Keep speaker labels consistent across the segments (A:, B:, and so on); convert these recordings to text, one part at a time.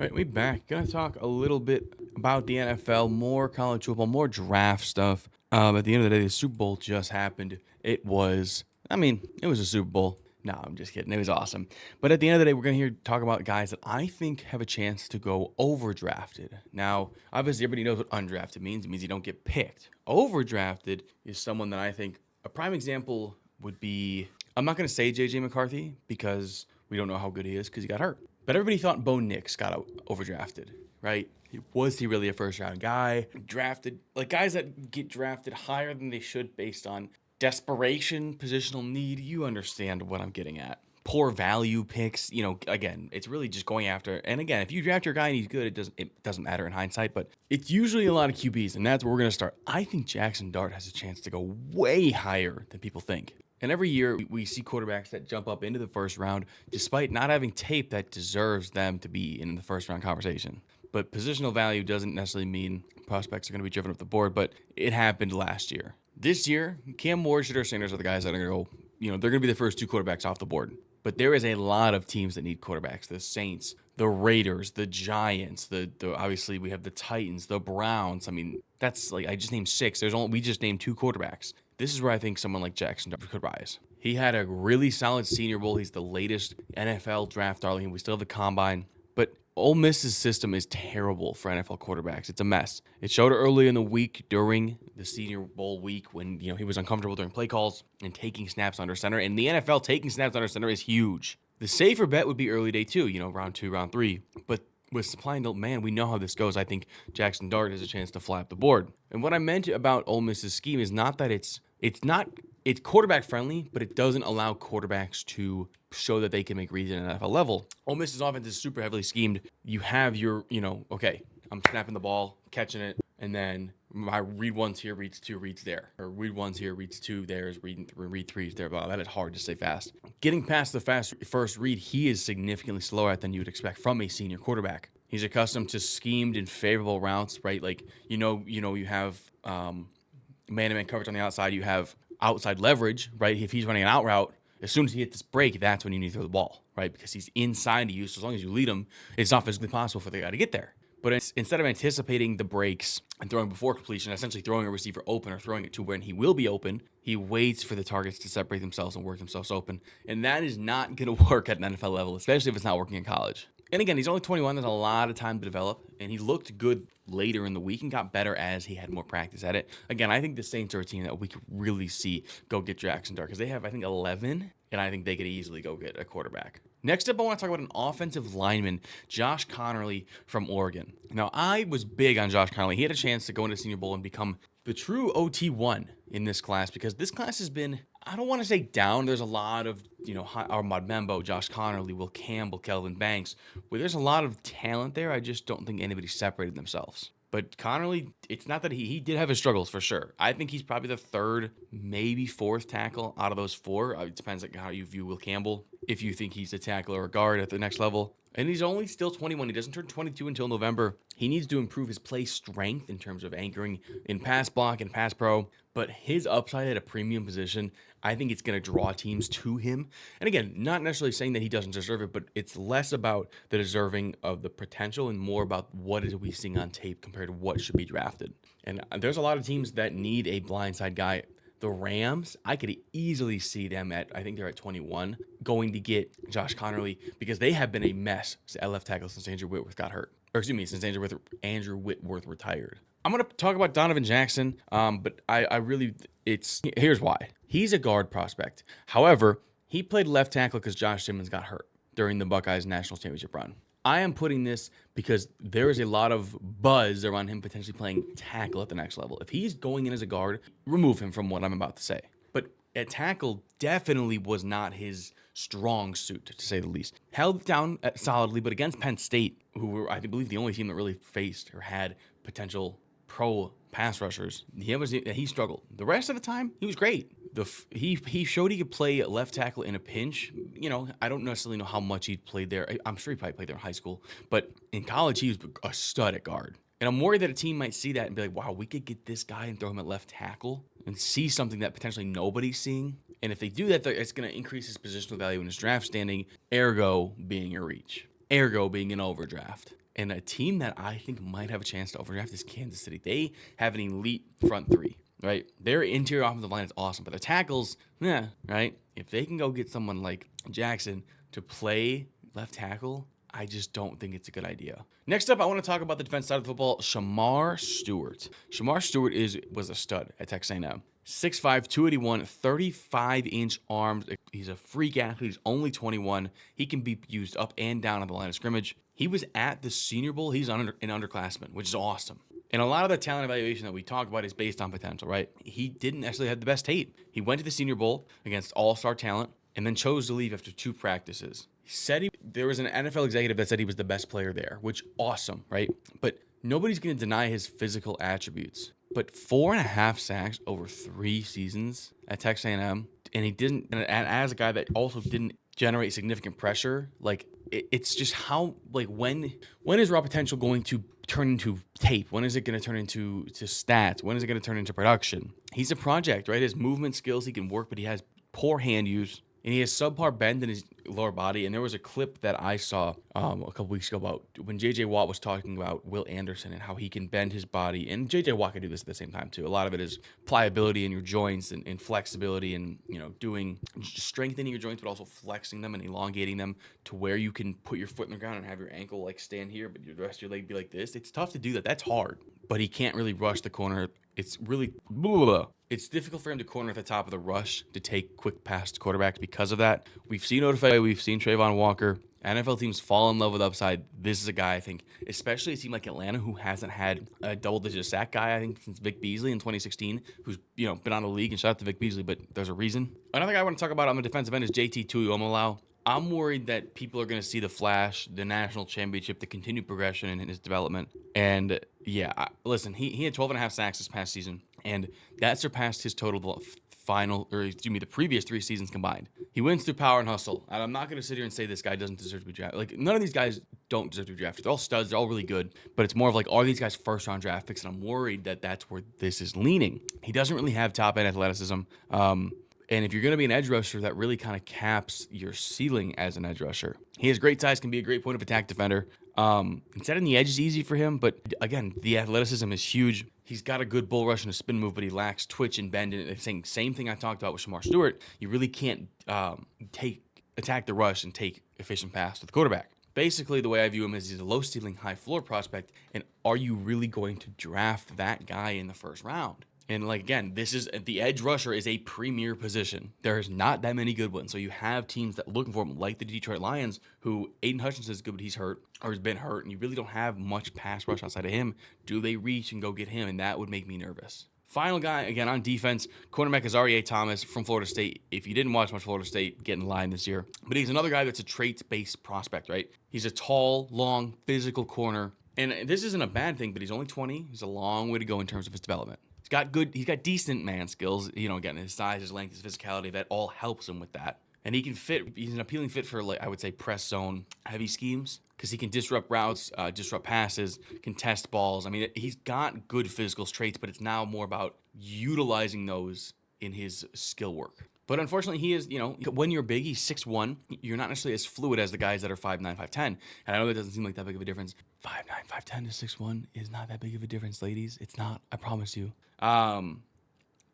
A: All right, we back. Gonna talk a little bit about the NFL, more college football, more draft stuff. At the end of the day, the Super Bowl just happened. It was a Super Bowl. No, I'm just kidding. It was awesome. But at the end of the day, we're gonna talk about guys that I think have a chance to go overdrafted. Now, obviously, everybody knows what undrafted means. It means you don't get picked. Overdrafted is someone that I think a prime example would be. I'm not gonna say JJ McCarthy because we don't know how good he is because he got hurt. But everybody thought Bo Nix got overdrafted, right? Was he really a first round guy? Drafted, like guys that get drafted higher than they should based on desperation, positional need. You understand what I'm getting at. Poor value picks, again, it's really just going after. And again, if you draft your guy and he's good, it doesn't matter in hindsight, but it's usually a lot of QBs, and that's where we're going to start. I think Jackson Dart has a chance to go way higher than people think. And every year we see quarterbacks that jump up into the first round despite not having tape that deserves them to be in the first round conversation. But positional value doesn't necessarily mean prospects are going to be driven up the board, but it happened last year. This year, Cam Ward, Shedeur Sanders are the guys that are going to go, they're going to be the first two quarterbacks off the board. But there is a lot of teams that need quarterbacks. The Saints, the Raiders, the Giants, the obviously we have the Titans, the Browns. I mean, that's like I just named six. We just named two quarterbacks. This is where I think someone like Jackson could rise. He had a really solid Senior Bowl. He's the latest NFL draft darling. We still have the combine. But Ole Miss's system is terrible for NFL quarterbacks. It's a mess. It showed early in the week during the Senior Bowl week when he was uncomfortable during play calls and taking snaps under center. And the NFL taking snaps under center is huge. The safer bet would be early day two, round two, round three. But with supply and demand, we know how this goes. I think Jackson Dart has a chance to fly up the board. And what I meant about Ole Miss's scheme is not that it's quarterback friendly, but it doesn't allow quarterbacks to show that they can make reads at an NFL level. Ole Miss's offense is super heavily schemed. You have your, okay, I'm snapping the ball, catching it, and then my read one's here, reads two, reads there. Or read one's here, reads two, there's read three's there. Wow, that is hard to say fast. Getting past the fast first read, he is significantly slower at than you would expect from a senior quarterback. He's accustomed to schemed and favorable routes, right? Like, you have man-to-man coverage on the outside. You have outside leverage, right? If he's running an out route, as soon as he hits this break, that's when you need to throw the ball, right? Because he's inside to you. So as long as you lead him, it's not physically possible for the guy to get there. But instead of anticipating the breaks and throwing before completion, essentially throwing a receiver open or throwing it to when he will be open, he waits for the targets to separate themselves and work themselves open. And that is not going to work at an NFL level, especially if it's not working in college. And again, he's only 21. There's a lot of time to develop. And he looked good later in the week and got better as he had more practice at it. Again, I think the Saints are a team that we could really see go get Jackson Dart because they have, I think, 11. And I think they could easily go get a quarterback. Next up, I want to talk about an offensive lineman, Josh Conerly from Oregon. Now, I was big on Josh Conerly. He had a chance to go into Senior Bowl and become the true OT1 in this class because this class has been, I don't want to say down. There's a lot of, Armand Membo, Josh Conerly, Will Campbell, Kelvin Banks. Where there's a lot of talent there. I just don't think anybody separated themselves. But Conerly, it's not that he did have his struggles for sure. I think he's probably the third, maybe fourth tackle out of those four. It depends on how you view Will Campbell. If you think he's a tackle or a guard at the next level. And he's only still 21. He doesn't turn 22 until November. He needs to improve his play strength in terms of anchoring in pass block and pass pro. But his upside at a premium position, I think it's going to draw teams to him. And again, not necessarily saying that he doesn't deserve it, but it's less about the deserving of the potential and more about what is we seeing on tape compared to what should be drafted. And there's a lot of teams that need a blindside guy. The Rams, I could easily see them I think they're at 21, going to get Josh Conerly because they have been a mess at left tackle since Andrew Whitworth got hurt. Since Andrew Whitworth retired. I'm going to talk about Donovan Jackson, but here's why. He's a guard prospect. However, he played left tackle because Josh Simmons got hurt during the Buckeyes National Championship run. I am putting this because there is a lot of buzz around him potentially playing tackle at the next level. If he's going in as a guard, remove him from what I'm about to say. But at tackle definitely was not his strong suit, to say the least. Held down solidly, but against Penn State, who were, I believe, the only team that really faced or had potential pro pass rushers, he struggled. The rest of the time, he was great. He showed he could play left tackle in a pinch. I don't necessarily know how much he played there. I'm sure he probably played there in high school. But in college, he was a stud at guard. And I'm worried that a team might see that and be like, wow, we could get this guy and throw him at left tackle and see something that potentially nobody's seeing. And if they do that, it's going to increase his positional value in his draft standing, ergo being a reach, ergo being an overdraft. And a team that I think might have a chance to overdraft is Kansas City. They have an elite front three, right? Their interior offensive line is awesome, but their tackles, yeah, right? If they can go get someone like Jackson to play left tackle, I just don't think it's a good idea. Next up, I want to talk about the defense side of the football, Shamar Stewart. Shamar Stewart was a stud at Texas A&M. 6'5", 281, 35-inch arms. He's a freak athlete. He's only 21. He can be used up and down on the line of scrimmage. He was at the Senior Bowl. He's an underclassman, which is awesome. And a lot of the talent evaluation that we talk about is based on potential, right? He didn't necessarily have the best tape. He went to the Senior Bowl against all-star talent and then chose to leave after 2 practices. He said there was an NFL executive that said he was the best player there, which awesome, right? But nobody's going to deny his physical attributes. But 4.5 sacks over 3 seasons at Texas A&M, and he didn't. And as a guy that also didn't generate significant pressure, like it's just how when is raw potential going to turn into tape? When is it going to turn into stats? When is it going to turn into production? He's a project, right? His movement skills, he can work, but he has poor hand use. And he has subpar bend in his lower body. And there was a clip that I saw a couple weeks ago about when J.J. Watt was talking about Will Anderson and how he can bend his body. And J.J. Watt can do this at the same time, too. A lot of it is pliability in your joints and flexibility and, doing strengthening your joints, but also flexing them and elongating them to where you can put your foot in the ground and have your ankle stand here, but the rest of your leg be like this. It's tough to do that. That's hard. But he can't really rush the corner. It's really... It's difficult for him to corner at the top of the rush to take quick past quarterbacks because of that. We've seen Odafe, we've seen Trayvon Walker. NFL teams fall in love with upside. This is a guy, I think, especially a team like Atlanta, who hasn't had a double-digit sack guy, I think, since Vic Beasley in 2016, who's been on the league, and shout out to Vic Beasley, but there's a reason. Another guy I want to talk about on the defensive end is JT Tuiomaloau. I'm worried that people are going to see the flash, the national championship, the continued progression in his development. And yeah, listen, he had 12.5 sacks this past season, and that surpassed his total the previous 3 seasons combined. He wins through power and hustle. And I'm not going to sit here and say this guy doesn't deserve to be drafted. Like, none of these guys don't deserve to be drafted. They're all studs. They're all really good. But it's more of like, are these guys first-round draft picks? And I'm worried that that's where this is leaning. He doesn't really have top-end athleticism. And if you're going to be an edge rusher, that really kind of caps your ceiling as an edge rusher. He has great size, can be a great point of attack defender. Setting the edge is easy for him, but again, the athleticism is huge. He's got a good bull rush and a spin move, but he lacks twitch and bend. And it's the same thing I talked about with Shamar Stewart. You really can't attack the rush and take efficient pass to the quarterback. Basically, the way I view him is he's a low ceiling, high floor prospect. And are you really going to draft that guy in the first round? And again, the edge rusher is a premier position. There's not that many good ones. So you have teams that are looking for him, like the Detroit Lions, who Aiden Hutchinson is good, but he's hurt or has been hurt, and you really don't have much pass rush outside of him. Do they reach and go get him? And that would make me nervous. Final guy, again, on defense, cornerback is Arie Thomas from Florida State. If you didn't watch much Florida State, get in line this year. But he's another guy that's a traits-based prospect, right? He's a tall, long, physical corner. And this isn't a bad thing, but he's only 20. He's a long way to go in terms of his development. He's got decent man skills, again, his size, his length, his physicality, that all helps him with that. And he can he's an appealing fit for, I would say, press zone heavy schemes, because he can disrupt routes, disrupt passes, contest balls. I mean, he's got good physical traits, but it's now more about utilizing those in his skill work. But unfortunately, he is, when you're big, he's 6'1", you're not necessarily as fluid as the guys that are 5'9", 5'10". And I know that doesn't seem like that big of a difference. 5'9", 5'10" to 6'1" is not that big of a difference, ladies. It's not, I promise you.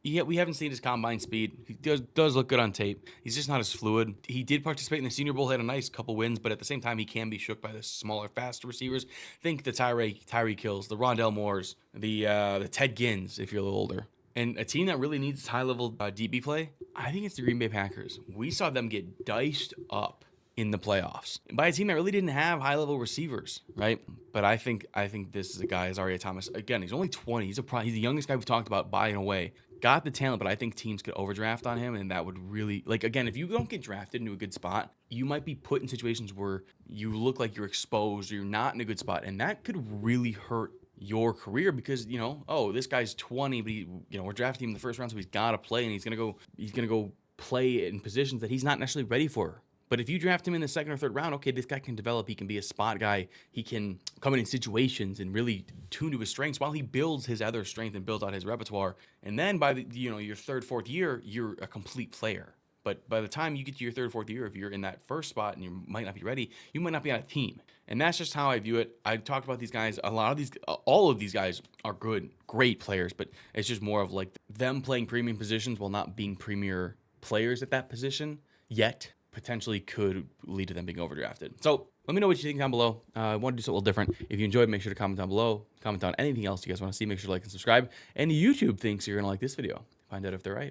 A: Yeah, we haven't seen his combine speed. He does look good on tape. He's just not as fluid. He did participate in the Senior Bowl, had a nice couple wins, but at the same time, he can be shook by the smaller, faster receivers. Think the Tyree Kills, the Rondell Moores, the Ted Gins, if you're a little older. And a team that really needs high-level DB play, I think it's the Green Bay Packers. We saw them get diced up in the playoffs by a team that really didn't have high-level receivers, right? But I think this is a guy, as Arie Thomas. Again, he's only 20. He's the youngest guy we've talked about by and away. Got the talent, but I think teams could overdraft on him, and that would really, again, if you don't get drafted into a good spot, you might be put in situations where you look like you're exposed or you're not in a good spot, and that could really hurt your career because, this guy's 20, but we're drafting him in the first round, so he's got to play, and he's gonna go play in positions that he's not necessarily ready for. But if you draft him in the second or third round, okay, this guy can develop. He can be a spot guy. He can come in situations and really tune to his strengths while he builds his other strength and builds out his repertoire. And then by your third, fourth year, you're a complete player. But by the time you get to your third, fourth year, if you're in that first spot and you might not be ready, you might not be on a team. And that's just how I view it. I talked about these guys. All of these guys are good, great players, but it's just more of like them playing premium positions while not being premier players at that position yet potentially could lead to them being overdrafted. So let me know what you think down below. I want to do something a little different. If you enjoyed, make sure to comment down below. Comment on anything else you guys want to see. Make sure to like and subscribe. And YouTube thinks you're going to like this video. Find out if they're right.